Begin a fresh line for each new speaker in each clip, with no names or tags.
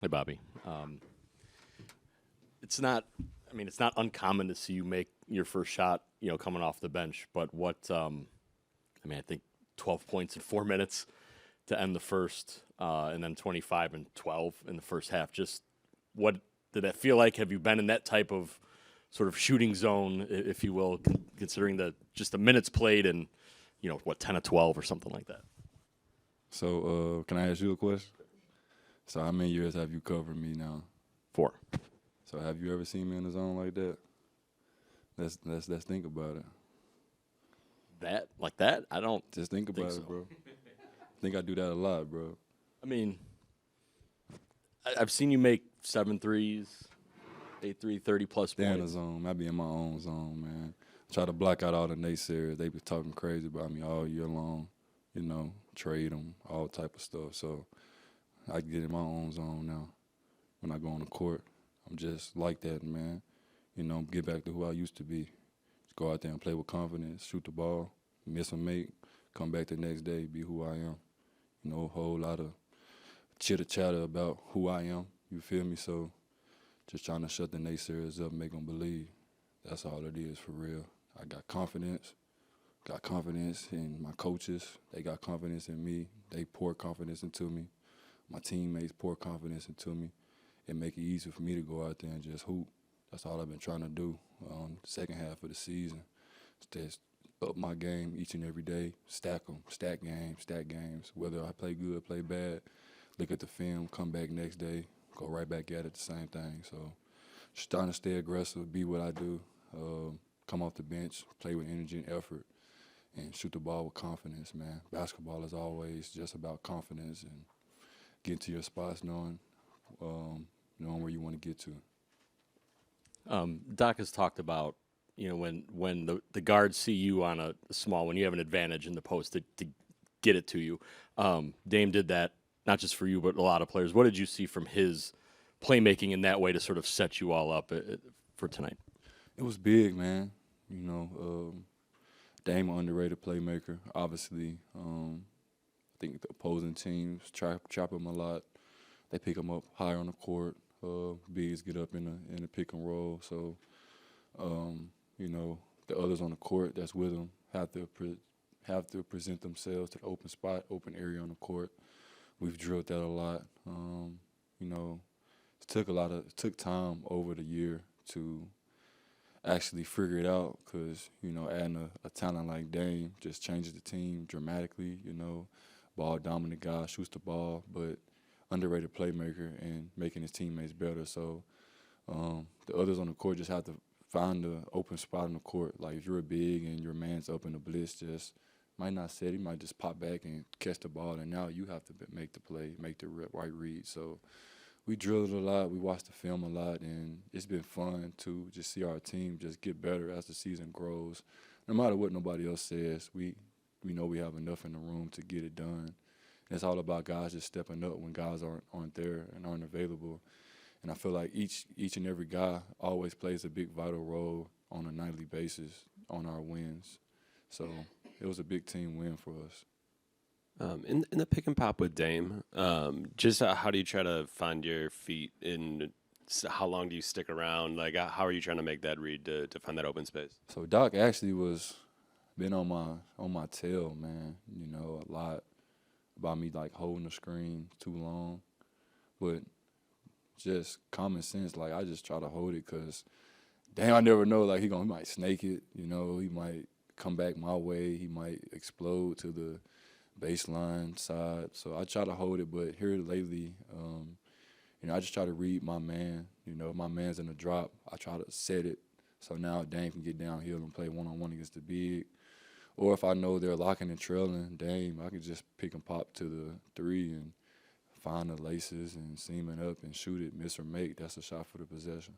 Hey, Bobby. It's not. I mean, it's not uncommon to see you make your first shot, coming off the bench. But what? I think 12 points in 4 minutes to end the first, and then 25 and 12 in the first half. Just what did that feel like? Have you been in that type of sort of shooting zone, if you will, considering the minutes played and 10 of 12 or something like that?
So, can I ask you a question? So, how many years have you covered me now?
4.
So, have you ever seen me in the zone like that? Let's think about it.
That like that? I don't
Just think about
so.
it, bro. I think I do that a lot, bro.
I mean, I've seen you make 7 threes, 8 3, 30-plus
Stay in the
points.
zone. I be in my own zone, man. Try to block out all the naysayers. They be talking crazy about me all year long. Trade them, all type of stuff. So I get in my own zone now. When I go on the court, I'm just like that, man. Get back to who I used to be. Just go out there and play with confidence, shoot the ball, miss a make, come back the next day, be who I am. A whole lot of chitter-chatter about who I am, you feel me? So just trying to shut the naysayers up, make them believe. That's all it is for real. I got confidence in my coaches. They got confidence in me. They pour confidence into me. My teammates pour confidence into me. It make it easy for me to go out there and just hoop. That's all I've been trying to do on the second half of the season. Just up my game each and every day, stack them, stack games. Whether I play good, play bad, look at the film, come back next day, go right back at it, the same thing. So just trying to stay aggressive, be what I do, come off the bench, play with energy and effort, and shoot the ball with confidence, man. Basketball is always just about confidence and getting to your spots, knowing where you want to get to.
Doc has talked about, when the guards see you on a small, when you have an advantage in the post to get it to you. Dame did that, not just for you, but a lot of players. What did you see from his playmaking in that way to sort of set you all up for tonight?
It was big, man. Dame, an underrated playmaker. Obviously, I think the opposing teams trap him a lot. They pick him up higher on the court. Bigs get up in the pick and roll. So, the others on the court that's with him have to present themselves to the open spot, open area on the court. We've drilled that a lot. It took time over the year to actually figure it out because, adding a talent like Dame just changes the team dramatically, ball dominant guy, shoots the ball, but underrated playmaker and making his teammates better. So the others on the court just have to find the open spot on the court. Like if you're a big and your man's up in the blitz, just might not set, he might just pop back and catch the ball, and now you have to make the play, make the right read. So we drilled a lot, we watched the film a lot, and it's been fun to just see our team just get better as the season grows. No matter what nobody else says, we know we have enough in the room to get it done. And it's all about guys just stepping up when guys aren't there and aren't available. And I feel like each and every guy always plays a big vital role on a nightly basis on our wins. So it was a big team win for us.
In the pick and pop with Dame, just how do you try to find your feet in? How long do you stick around? Like, how are you trying to make that read to find that open space?
So Doc actually been on my tail, man. A lot about me like holding the screen too long, but just common sense. Like I just try to hold it because, damn, I never know. Like he might snake it. He might come back my way. He might explode to the baseline side. So I try to hold it, but here lately, I just try to read my man. If my man's in the drop, I try to set it so now Dame can get downhill and play one-on-one against the big. Or if I know they're locking and trailing Dame, I can just pick and pop to the three and find the laces and seam it up and shoot it, miss or make. That's a shot for the possession.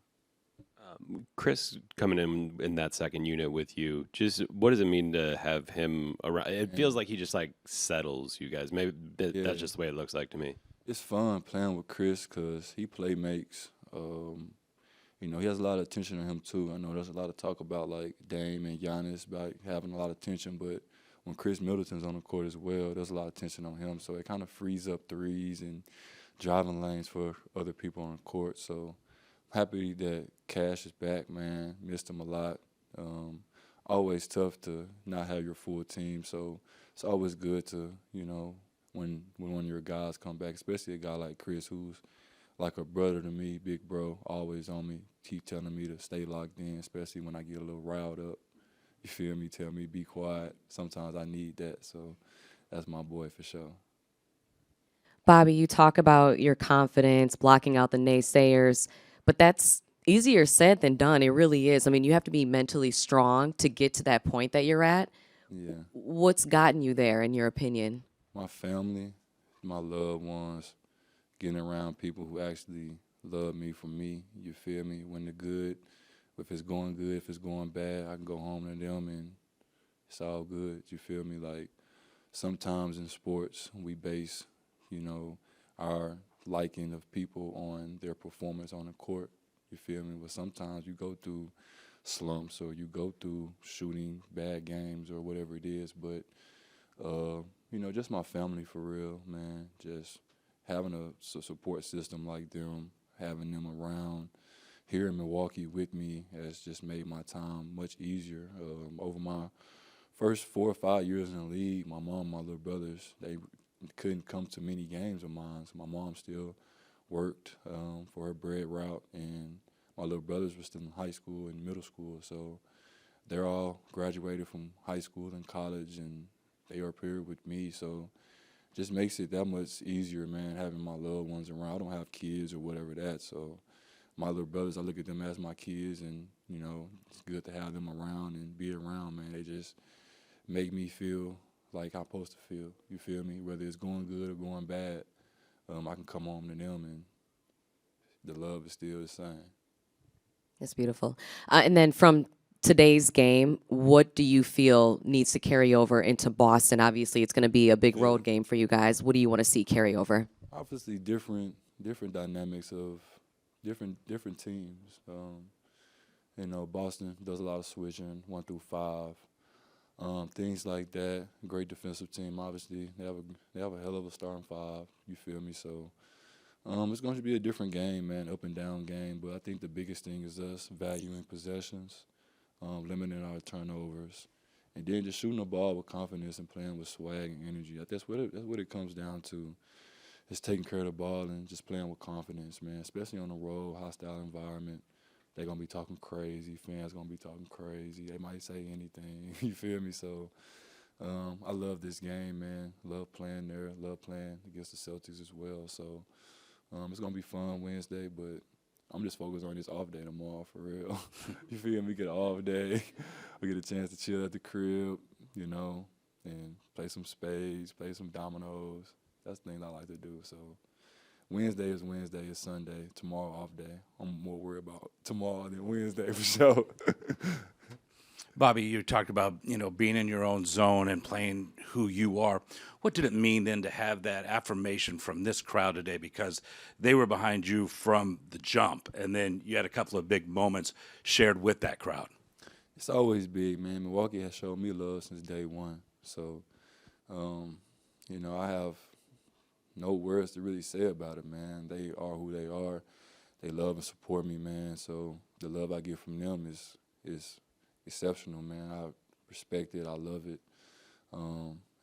Chris coming in that second unit with you, just what does it mean to have him around? It feels like he just like settles you guys. Maybe that's just the way it looks like to me.
It's fun playing with Chris because he play makes. He has a lot of attention on him too. I know there's a lot of talk about like Dame and Giannis about having a lot of attention, but when Chris Middleton's on the court as well, there's a lot of attention on him. So it kind of frees up threes and driving lanes for other people on the court. So happy that Cash is back, man. Missed him a lot. Always tough to not have your full team. So it's always good to, when one of your guys come back, especially a guy like Chris, who's like a brother to me, big bro, always on me, keep telling me to stay locked in, especially when I get a little riled up. You feel me? Tell me be quiet. Sometimes I need that. So that's my boy for sure.
Bobby, you talk about your confidence, blocking out the naysayers, but that's easier said than done. It really is. I mean, you have to be mentally strong to get to that point that you're at.
Yeah.
What's gotten you there, in your opinion?
My family, my loved ones, getting around people who actually love me for me. You feel me? When the good, if it's going good, if it's going bad, I can go home to them and it's all good. You feel me? Like sometimes in sports, we base, our liking of people on their performance on the court. You feel me? But sometimes you go through slumps or you go through shooting bad games or whatever it is. But, just my family for real, man. Just having a support system like them, having them around here in Milwaukee with me has just made my time much easier. Over my first 4 or 5 years in the league, my mom and my little brothers, they couldn't come to many games of mine. So my mom still worked for her bread route, and my little brothers were still in high school and middle school. So they're all graduated from high school and college, and they are up here with me. So just makes it that much easier, man, having my loved ones around. I don't have kids or whatever that, so my little brothers, I look at them as my kids, and, it's good to have them around and be around, man. They just make me feel like I'm supposed to feel, you feel me? Whether it's going good or going bad, I can come home to them, and the love is still the same.
That's beautiful. And then from today's game, what do you feel needs to carry over into Boston? Obviously, it's going to be a big road game for you guys. What do you want to see carry over?
Obviously, different dynamics of different teams. Boston does a lot of switching, 1 through 5. Things like that. Great defensive team, obviously. They have a hell of a starting 5, you feel me? So it's going to be a different game, man, up and down game. But I think the biggest thing is us valuing possessions, limiting our turnovers, and then just shooting the ball with confidence and playing with swag and energy. That's what it comes down to, is taking care of the ball and just playing with confidence, man, especially on the road, hostile environment. They're going to be talking crazy. Fans going to be talking crazy. They might say anything. You feel me? So I love this game, man. Love playing there. Love playing against the Celtics as well. So it's going to be fun Wednesday, but I'm just focused on this off day tomorrow for real. You feel me? Get an off day. We get a chance to chill at the crib, and play some spades, play some dominoes. That's the things I like to do. So Wednesday is Wednesday, it's Sunday. Tomorrow off day. I'm more worried about tomorrow than Wednesday for sure.
Bobby, you talked about, being in your own zone and playing who you are. What did it mean then to have that affirmation from this crowd today? Because they were behind you from the jump, and then you had a couple of big moments shared with that crowd.
It's always big, man. Milwaukee has showed me love since day one. So, I have no words to really say about it, man. They are who they are. They love and support me, man. So the love I get from them is exceptional, man. I respect it. I love it.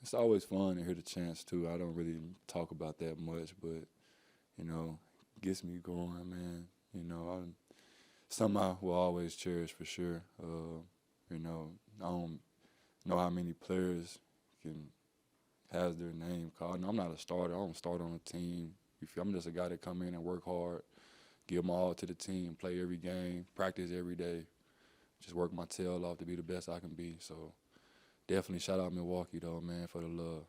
It's always fun to hear the chants, too. I don't really talk about that much, but, it gets me going, man. Something I will always cherish for sure. I don't know how many players has their name called. I'm not a starter. I don't start on a team. I'm just a guy that come in and work hard, give my all to the team, play every game, practice every day, just work my tail off to be the best I can be. So definitely shout out Milwaukee, though, man, for the love.